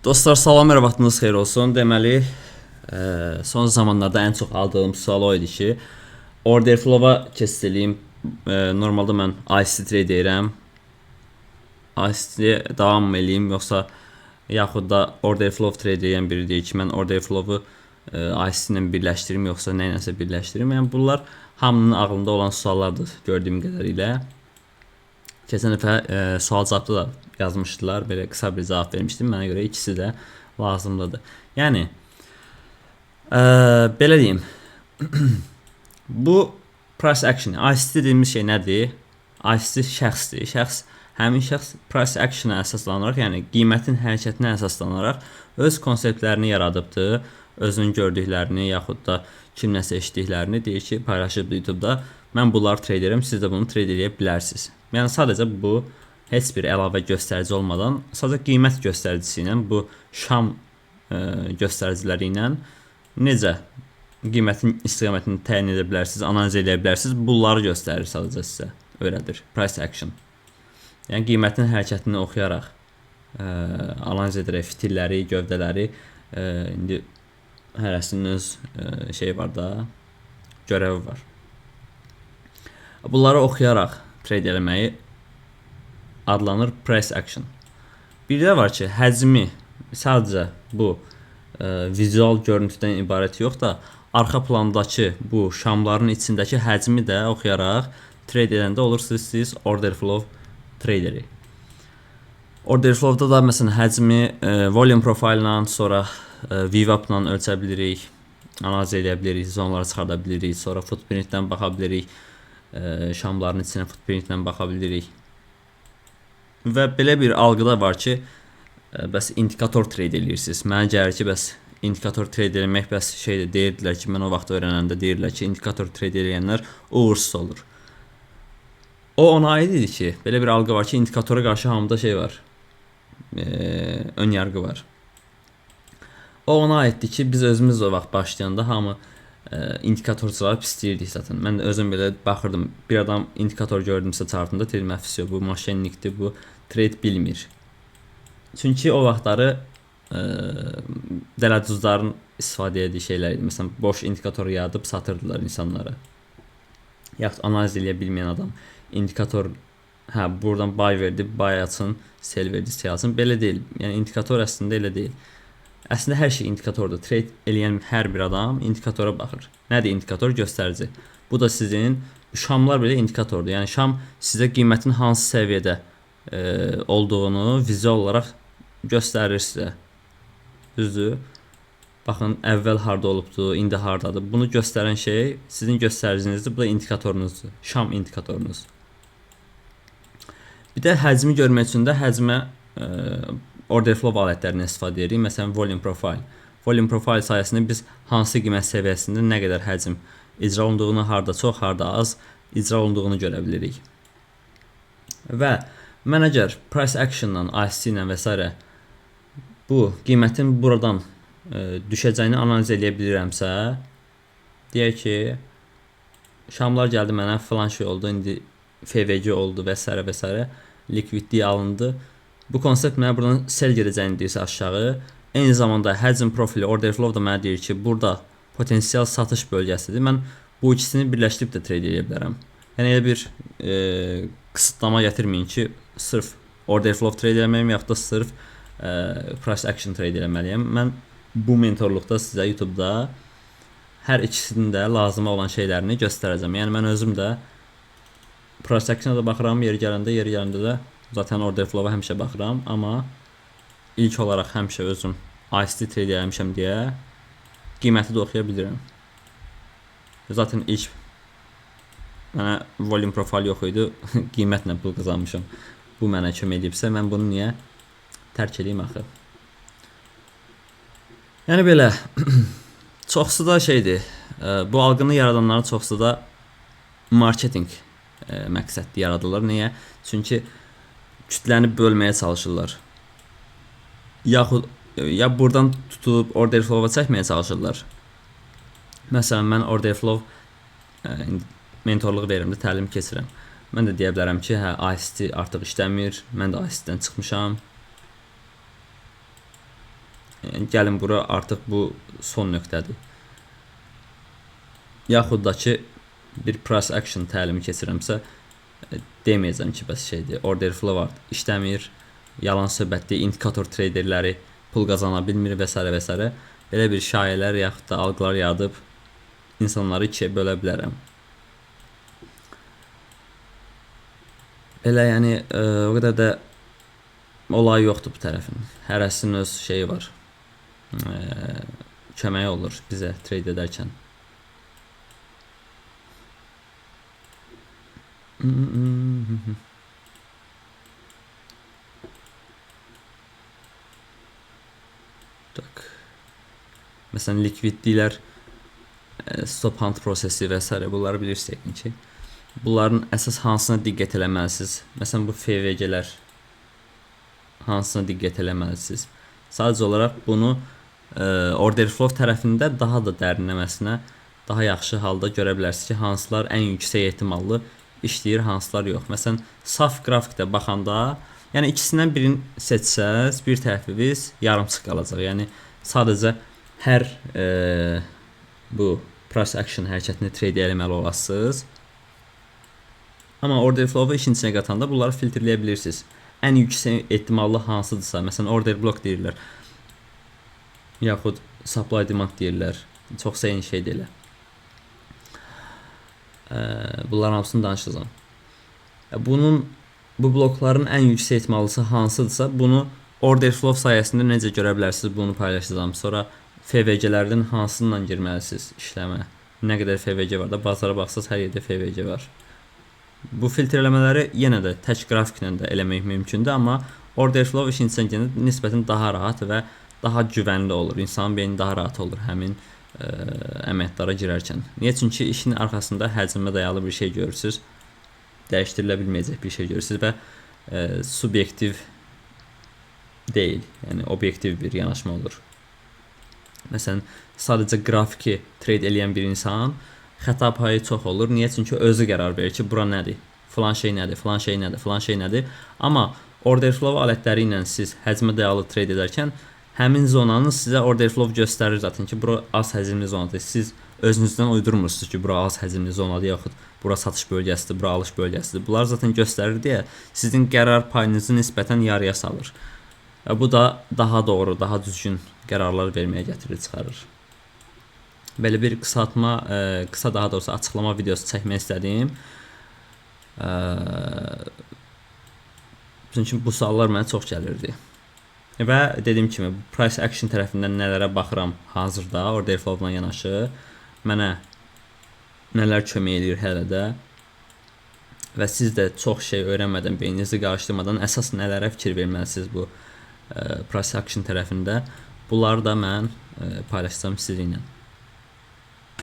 Dostlar salam, hər vaxtınız xeyir olsun. Deməli, son zamanlarda ən çox aldığım sual o idi ki, order flow-a keçid eləyim. Normalda mən ICT trade edirəm. ICT-yə davam eləyim, yoxsa yaxud da order flow trade edən biri deyir ki, mən order flow-u ICT ilə birləşdirim, yoxsa nə iləsə birləşdirim. Yəni bunlar hamının ağlında olan suallardır gördüyüm qədərilə. Keçən dəfə sual-cavabda da yazmışdılar. Belə qısa bir cavab vermişdim. Mənə görə ikisi də lazımlıdır. Yəni belə deyim. Bu price action, ICT dediyimiz şey nədir? ICT şəxsdir. Həmin şəxs price action-a əsaslanaraq, yəni qiymətin hərəkətinə əsaslanaraq öz konseptlərini yaradıbdır. Özünün gördüklərini yaxud da kimləsə eşitdiklərini deyir ki, paylaşıb YouTube-da. Mən bunları trade edirəm, siz də bunu trade edə bilərsiniz. Yəni sadəcə bu heç bir əlavə göstərici olmadan, sadəcə qiymət göstəricisi ilə, bu şam göstəriciləri ilə necə qiymətin istiqamətini təyin edə bilərsiniz, analiz edə bilərsiniz, bunları göstərir sadəcə sizə, öyrədir. Price action. Yəni qiymətin hərəkətini oxuyaraq analiz edərək fitilləri, gövdələri, indi hərəsinin öz şey var da, görəvi var. Bunları oxuyaraq trade eləməyi adlanır price action. Bir də var ki, həcmi sadəcə bu vizual görüntüdən ibarət yox da, arxa plandakı bu şamların içindəki həcmi də oxuyaraq trade edəndə olursunuz siz order flow traderi. Order flow-da da məsələn həcmi volume profile ilə, sonra VWAP ilə ölçə bilirik, analiz edə bilirik, zonları çıxarda bilirik, sonra footprint-dən baxa bilirik, şamların içinə footprint-lə baxa bilirik. Və belə bir algıda var ki, bəs indikator trade edirsiniz. Mənə gəlir ki, bəs indikator trade etmək bəs şeydir, deyirdilər ki, mən o vaxt öyrənəndə deyirdilər ki, indikator trade edənlər uğursuz olur. O ona aid idi ki, belə bir algı var ki, indikatora qarşı hamıda şey var, ön yargı var. O ona aiddir ki, biz özümüz o vaxt başlayanda hamı indikatorçuları pisləyirdik zaten. Mən də özüm belə baxırdım. Bir adam indikator gördümsə chartında dedim, əfsiyo, bu maşenlikdir, bu trade bilmir. Çünki o vaxtları dələduzların istifadə etdiyi şeylər idi. Məsələn, boş indikatoru yadıb satırdılar insanlara. Yaxud analiz edə bilməyən adam indikator, buradan buy verdi, buy açın, sell verdi, sell açın. Belə deyil. Yəni indikator əslində elə deyil. Əslində hər şey indikatordur. Trade eləyən hər bir adam indikatora baxır. Nədir indikator? Göstərici. Bu da sizin şamlar belə indikatordur. Yəni şam sizə qiymətin hansı səviyyədə olduğunu vizual olaraq göstərir sizə. Düzdür? Baxın, əvvəl harda olubdu, indi hardadır. Bunu göstərən şey sizin göstəricinizdir. Bu da indikatorunuzdur. Şam indikatorunuz. Bir də həcmi görmək üçün də həcmə order flow alətlərindən istifadə edirik. Məsələn, volume profile. Volume profile sayəsində biz hansı qiymət səviyyəsində nə qədər həcm icra olunduğunu, harda çox, harda az icra olunduğunu görə bilirik. Və mən əgər price action-la, ICT ilə və s. bu qiymətin buradan düşəcəyini analiz edə bilirəmsə, deyək ki, şamlar gəldi mənə, falan şey oldu, indi FVG oldu və s. və s. Liquidity alındı. Bu konsept mənə buradan sell gedəcəyini deyirsə aşağı. Eyni zamanda həcm profili, order flow da mənə deyir ki, burada potensial satış bölgəsidir. Mən bu ikisini birləşdirib də trade edə bilərəm. Yəni elə bir qısıtlama gətirməyin ki, sırf order flow trade eləməliyəm, yaxud da sırf price action trade eləməliyəm. Mən bu mentorluqda sizə YouTube-da hər ikisinin də lazım olan şeylərini göstərəcəm. Yəni mən özüm də price action-a da baxıram, yeri gələndə də zaten order flow-a həmişə baxıram, amma ilk olaraq həmişə özüm ICT trade eləmişəm deyə qiyməti də oxuya bilirəm. Zaten ilk mənə volume profile yox idi, qiymətlə pul qazanmışam. Bu mənə kömək edibsə, mən bunu niyə tərk edeyim axı? Yəni belə, çoxsu da şeydir, bu algını yaradanların çoxsu da marketing məqsədli yaradılır. Niyə? Çünki kütləni bölməyə çalışırlar. Yaxud ya buradan tutub order flow-a çəkməyə çalışırlar. Məsələn, mən order flow mentorluq verirəm də, təlim keçirəm. Mən də deyə bilərəm ki, ICT artıq işləmir, mən də ICT-dən çıxmışam. gəlin bura artıq bu son nöqtədir. Yaxud da ki bir price action təlimi keçirəmsə deməyəcəm ki, bəs şeydir, order flow işləmir, yalan söhbətdir, indikator traderləri pul qazana bilmir və s. və s. Belə bir şayələr yaxud da algılar yaradıb insanları ikiyə bölə bilərəm. Elə yəni o qədər də olay yoxdur bu tərəfin. Hərəsinin öz şeyi var. Köməyi olur bizə trade edərkən. Tak. Məsələn, likvidliklər, stop hunt prosesi və s. bunları bilirsiniz ki, bunların əsas hansına diqqət eləməlisiniz? Məsələn, bu FVG-lər hansına diqqət eləməlisiniz? Sadəcə olaraq bunu order flow tərəfində daha da dərinləməsinə daha yaxşı halda görə bilərsiniz ki, hansılar ən yüksək ehtimallı işləyir, hansılar yox. Məsələn, saf qrafikdə baxanda, yəni ikisindən birini seçsəz, bir tərəfiniz yarımçıq qalacaq. Yəni sadəcə hər bu price action hərəkətini trade eləməli olasınız. Amma order flow-u işin içinə qatanda bunları filtrləyə bilirsiniz. Ən yüksək ehtimallı hansıdırsa, məsələn order block deyirlər. Yaxud supply demand deyirlər. Çox eyni şey deyirlər. Bunların hamısını danışacağam. Bu blokların ən yüksək ehtimallısı hansıdırsa, bunu order flow sayəsində necə görə bilərsiniz, bunu paylaşacağam. Sonra FVG-lərdən hansından girməlisiniz işləmə. Nə qədər FVG var da, bazara baxsaz hər yerdə FVG var. Bu filtrləmələri yenə də tək qrafiklə də eləmək mümkündür, amma order flow işin içinə gəndə nisbətən daha rahat və daha güvənli olur. İnsanın beyni daha rahat olur həmin əməliyyatlara girərkən. Niyə? Çünki işin arxasında həcmə dayalı bir şey görürsüz. Dəyişdirilə bilməyəcək bir şey görürsüz və subyektiv deyil, yəni obyektiv bir yanaşma olur. Məsələn, sadəcə grafiki trade eləyən bir insan xəta payı çox olur. Niyə? Çünki özü qərar verir ki, bura nədir? Falan şey nədir? Falan şey nədir? Falan şey nədir? Amma order flow alətləri ilə siz həcmə dayalı trade edərkən həmin zonanı sizə order flow göstərir zaten ki, bura az həcmli zonadır. Siz özünüzdən uydurmursunuz ki, bura az həcmli zonadır, yaxud bura satış bölgəsidir, bura alış bölgəsidir. Bunlar zaten göstərir deyə sizin qərar payınızı nisbətən yarıya salır. Bu da daha doğru, daha düzgün qərarlar verməyə gətirir, çıxarır. Belə bir qısaltma, qısa daha doğrusu açıqlama videosu çəkmək istədim. Çünki bu suallar mənə çox gəlirdi. Və dediyim kimi, price action tərəfindən nələrə baxıram hazırda, order flow-la yanaşı, mənə nələr kömək edir hələ də və siz də çox şey öyrənmədən, beyninizi qarışdırmadan əsas nələrə fikir verməlisiniz bu price action tərəfində. Bunları da mən paylaşacağım sizinlə.